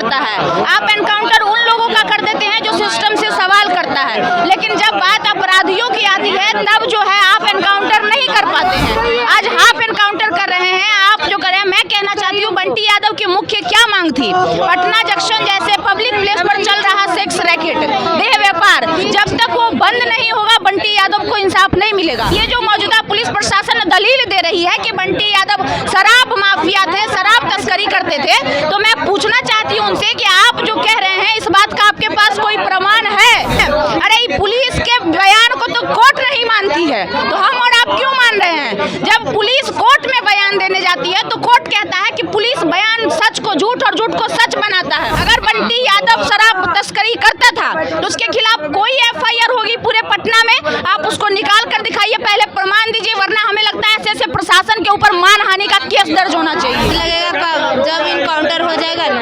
करता है। आप एनकाउंटर उन लोगों का कर देते हैं जो सिस्टम से सवाल करता है, लेकिन जब बात अपराधियों की आती है तब जो है आप एनकाउंटर नहीं कर पाते हैं। आज हाफ एनकाउंटर कर रहे हैं आप जो करें। मैं कहना चाहती हूँ बंटी यादव की मुख्य क्या मांग थी? पटना जंक्शन जैसे पब्लिक प्लेस पर चल रहा सेक्स रैकेट, देह व्यापार, जब तक वो बंद नहीं होगा बंटी यादव को इंसाफ नहीं मिलेगा। ये जो मौजूदा पुलिस प्रशासन दलील दे रही है कि बंटी यादव शराब माफिया थे, शराब तस्करी करते थे, तो मैं पूछना चाहती हूँ उनसे कि आप जो कह रहे हैं इस बात का आपके पास कोई प्रमाण है? अरे पुलिस के बयान को तो कोर्ट नहीं मानती है, तो हम और आप क्यों मान रहे हैं? जब पुलिस कोर्ट में बयान देने जाती है तो कोर्ट कहता है कि पुलिस बयान सच को झूठ और झूठ को सच बनाता है। अगर बंटी यादव शराब तस्करी करता था तो उसके खिलाफ कोई एफआईआर होगी पूरे पटना में? आप उसको निकाल कर दिखाइए, पहले प्रमाण दीजिए, वरना हमें लगता है ऐसे प्रशासन के ऊपर मानहानि का केस दर्ज होना चाहिए। लगेगा कब? जब इनकाउंटर हो जाएगा ना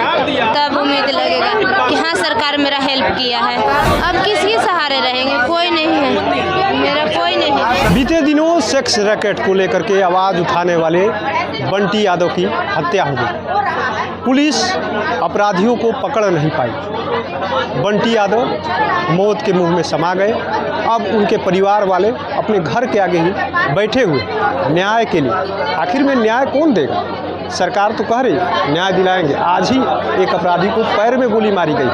तब उम्मीद लगेगा कि हाँ सरकार मेरा हेल्प किया है। अब किसके सहारे रहेंगे? कोई नहीं है, मेरा कोई नहीं है। बीते दिनों सेक्स रैकेट को लेकर के आवाज़ उठाने वाले बंटी यादव की हत्या हो गई। पुलिस अपराधियों को पकड़ नहीं पाई। बंटी यादव मौत के मुंह में समा गए। अब उनके परिवार वाले अपने घर के आगे ही बैठे हुए न्याय के लिए। आखिर में न्याय कौन देगा? सरकार तो कह रही न्याय दिलाएंगे। आज ही एक अपराधी को पैर में गोली मारी गई,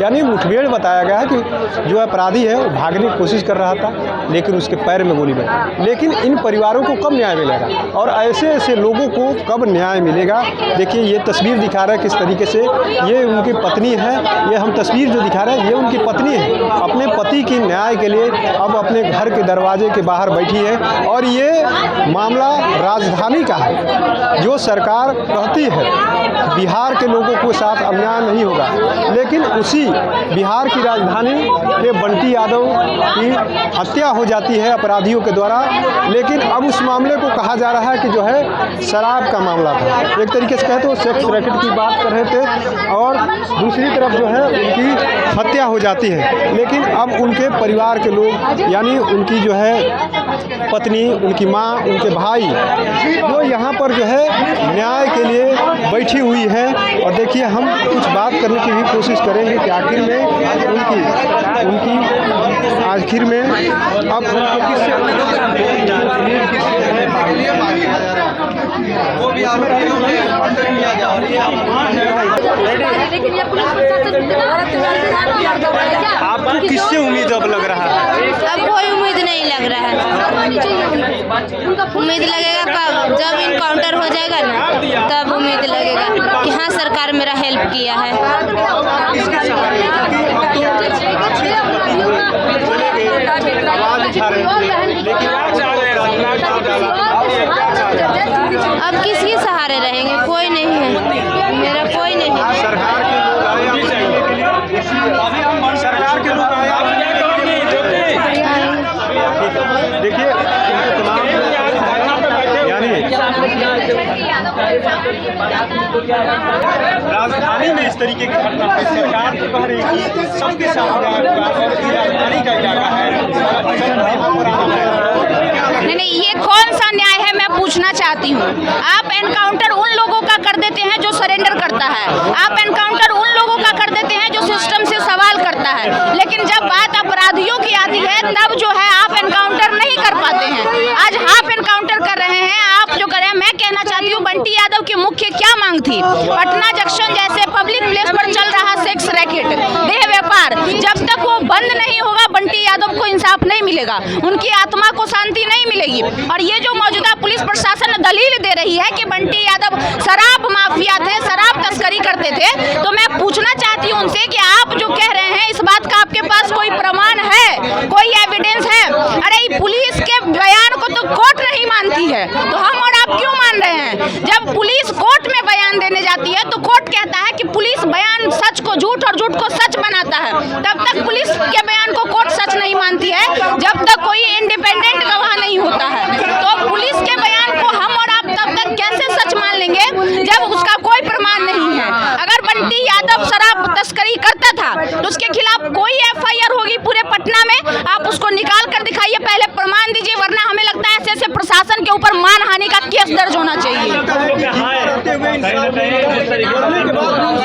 यानी मुठभेड़ बताया गया है कि जो अपराधी है वो भागने की कोशिश कर रहा था लेकिन उसके पैर में गोली लगी। लेकिन इन परिवारों को कब न्याय मिलेगा और ऐसे ऐसे लोगों को कब न्याय मिलेगा? देखिए ये तस्वीर दिखा रहा है किस तरीके से ये उनकी पत्नी है। ये हम तस्वीर जो दिखा रहे हैं ये उनकी पत्नी है, अपने पति की न्याय के लिए अब अपने घर के दरवाजे के बाहर बैठी है। और ये मामला राजधानी का है। जो सरकार कहती है बिहार के लोगों के साथ अन्याय नहीं होगा, लेकिन उसी बिहार की राजधानी के बंटी यादव की हत्या हो जाती है अपराधियों के द्वारा। लेकिन अब उस मामले को कहा जा रहा है कि जो है शराब का मामला था। एक तरीके से कहे तो सेक्स रैकेट की बात कर रहे थे और दूसरी तरफ जो है उनकी हत्या हो जाती है। लेकिन अब उनके परिवार के लोग यानी उनकी जो है पत्नी, उनकी माँ, उनके भाई जो यहाँ पर जो है न्याय के लिए बैठी हुई है। और देखिए हम कुछ बात करने की भी कोशिश करेंगे कि आखिर में उनकी आखिर में अब आपको किससे उम्मीद अब लग रहा है? अब कोई उम्मीद नहीं लग रहा है। उम्मीद लगेगा कब? जब इनकाउंटर हो जाएगा ना तब उम्मीद लगेगा कि हाँ सरकार मेरा हेल्प किया है। अब किसके सहारे रहेंगे? कोई नहीं है, मेरा कोई नहीं है। सरकार के लोग आए देखिए तमाम यानी राजधानी में इस तरीके की घटना है। सरकार तो कह रही है कि सबके सामने राजधानी का इलाका है। नहीं, ये कौन सा न्याय है मैं पूछना चाहती हूँ। आप एनकाउंटर उन लोगों का कर देते हैं जो सरेंडर करता है। आप एनकाउंटर उन लोगों का कर देते हैं जो सिस्टम से सवाल करता है, लेकिन जब बात अपराधियों की आती है तब जो है आप एनकाउंटर नहीं कर पाते हैं। आज हाफ एनकाउंटर कर रहे हैं आप जो करें। मैं कहना चाहती हूँ बंटी यादव की मुख्य क्या मांग थी? पटना जंक्शन जैसे पब्लिक प्लेस पर चल रहा सेक्स रैकेट, देह व्यापार, जब तक वो बंद नहीं होगा बंटी यादव को इंसाफ नहीं मिलेगा, उनकी आत्मा को शांति नहीं मिलेगी। और ये जो मौजूदा पुलिस प्रशासन दलील दे रही है कि बंटी यादव शराब माफिया थे, शराब तस्करी करते थे, तो मैं पूछना चाहती हूँ उनसे कि आप जो कह रहे हैं इस बात का आपके पास कोई प्रमाण है, कोई एविडेंस है? अरे पुलिस के बयान को तो कोर्ट नहीं मानती है, तो हम और आप क्यों मान रहे हैं? जब पुलिस कोर्ट में बयान देने जाती है तो कोर्ट कहता है कि पुलिस बयान सच को झूठ और झूठ को सच बनाता है। तब तक पुलिस के बयान को कोर्ट सच नहीं मानती है जब तक कोई इंडिपेंडेंट गवाह नहीं होता है। तो पुलिस के बयान को हम और आप तब तक कैसे सच मान लेंगे जब उसका कोई प्रमाण नहीं है? अगर बंटी यादव शराब तस्करी करता था तो उसके खिलाफ कोई एफआईआर होगी पूरे पटना में? आप उसको निकाल कर दिखाइए, पहले प्रमाण दीजिए, वरना हमें लगता है ऐसे प्रशासन के ऊपर मानहानि का केस दर्ज होना चाहिए।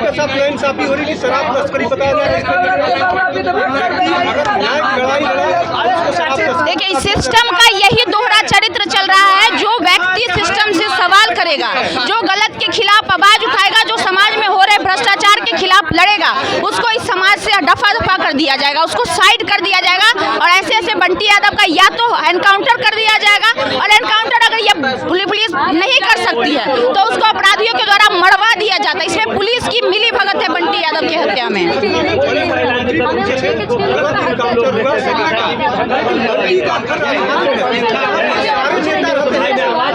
के साथ नाइंसाफी हो रही कि शराब तस्करी बताया जा देखिए, इस सिस्टम का यही दोहरा चरित्र चल रहा है। जो व्यक्ति सिस्टम से सवाल करेगा, जो गलत के खिलाफ आवाज उठाएगा, जो समाज में हो रहे भ्रष्टाचार के खिलाफ लड़ेगा, उसको इस समाज से दफा दफा कर दिया जाएगा, उसको साइड कर दिया जाएगा। और ऐसे ऐसे बंटी यादव का या तो एनकाउंटर कर दिया जाएगा, और एनकाउंटर अगर ये पुलिस नहीं कर सकती है तो उसको अपराधियों के द्वारा मरवा दिया जाता है। इसमें पुलिस की मिली भगत है बंटी यादव की हत्या में।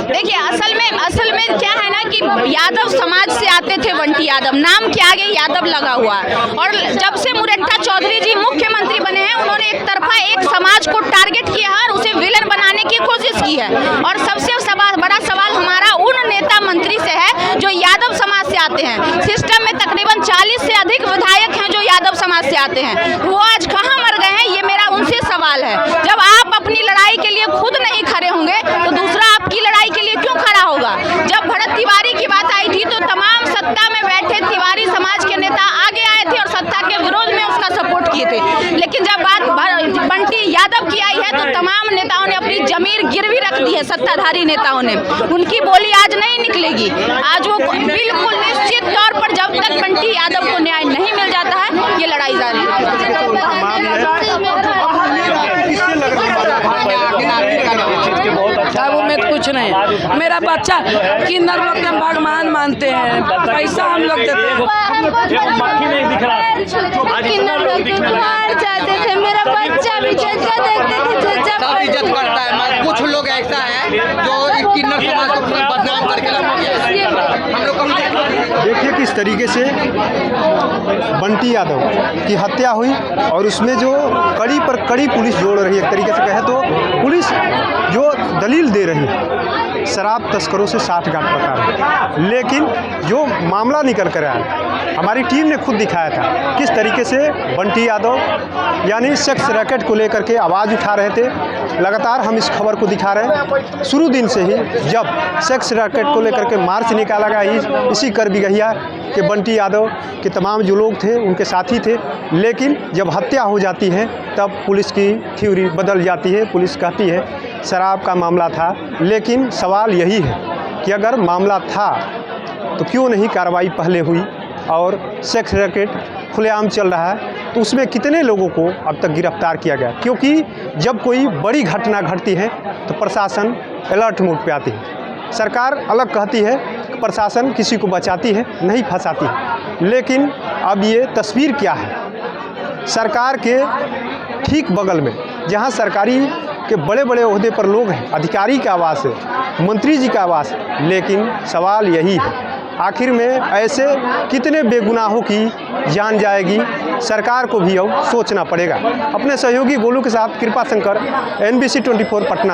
देखिए, असल में क्या है ना कि यादव समाज से आते थे बंटी यादव, नाम के आगे यादव लगा हुआ है। और जब से मुरट्ठा चौधरी जी मुख्यमंत्री बने हैं, उन्होंने एक तरफा एक समाज को टारगेट किया है और उसे विलन बनाने की कोशिश की है। और सबसे बड़ा सवाल हमारा उन नेता मंत्री से है जो यादव समाज से आते हैं। सिस्टम में तकरीबन 40 से अधिक विधायक हैं जो यादव समाज से आते हैं। वो आज कहाँ मर गए हैं, ये मेरा उनसे सवाल है। जब आप अपनी लड़ाई के लिए खुद नहीं खड़े होंगे तो दूसरा आपकी लड़ाई के लिए क्यों खड़ा होगा? जब भरत तिवारी की बात आई थी तो तमाम सत्ता में बैठे तिवारी समाज के नेता आगे आए थे और सत्ता के विरोध में उसका सपोर्ट किए थे। लेकिन जब बात बंटी यादव की आई है तो तमाम नेताओं ने अपनी जमीर गिरवी रख दी है। सत्ताधारी नेताओं ने, उनकी बोली आज नहीं निकलेगी। आज वो बिल्कुल निश्चित तौर पर जब तक बंटी यादव को न्याय नहीं मिल जाता है, ये लड़ाई जारी वो में तो कुछ नहीं। मेरा बच्चा किन्नर लोग में भगवान मानते हैं, पैसा हम लोग देते हैं। किन्नर लोग बाहर जाते थे, मेरा बच्चा भी जज्जा देखते थे, जज्जा इज्जत करता है। कुछ लोग ऐसा है जो किन्नर समाज को बदनाम करके हम लोग देखिए किस तरीके से बंटी यादव की हत्या हुई और उसमें जो कड़ी पर कड़ी पुलिस जोड़ रही है। एक तरीके से कहे तो पुलिस जो दलील दे रही है शराब तस्करों से साठगांठ बता रही, लेकिन जो मामला निकल कर आया हमारी टीम ने खुद दिखाया था किस तरीके से बंटी यादव यानी सेक्स रैकेट को लेकर के आवाज़ उठा रहे थे। लगातार हम इस खबर को दिखा रहे हैं शुरू दिन से ही, जब सेक्स रैकेट को लेकर के मार्च निकाला गया इसी कर भी गया कि बंटी यादव के तमाम जो लोग थे उनके साथी थे। लेकिन जब हत्या हो जाती है तब पुलिस की थ्योरी बदल जाती है। पुलिस कहती है शराब का मामला था, लेकिन सवाल यही है कि अगर मामला था तो क्यों नहीं कार्रवाई पहले हुई और सेक्स रैकेट खुलेआम चल रहा है तो उसमें कितने लोगों को अब तक गिरफ्तार किया गया? क्योंकि जब कोई बड़ी घटना घटती है तो प्रशासन अलर्ट मोड पे आती है। सरकार अलग कहती है कि प्रशासन किसी को बचाती है, नहीं फंसाती है। लेकिन अब ये तस्वीर क्या है? सरकार के ठीक बगल में जहां सरकारी के बड़े बड़े ओहदे पर लोग हैं, अधिकारी का आवास है, मंत्री जी का आवास है, लेकिन सवाल यही है आखिर में ऐसे कितने बेगुनाहों की जान जाएगी? सरकार को भी अब सोचना पड़ेगा। अपने सहयोगी गोलू के साथ कृपा शंकर, NBC 24 पटना।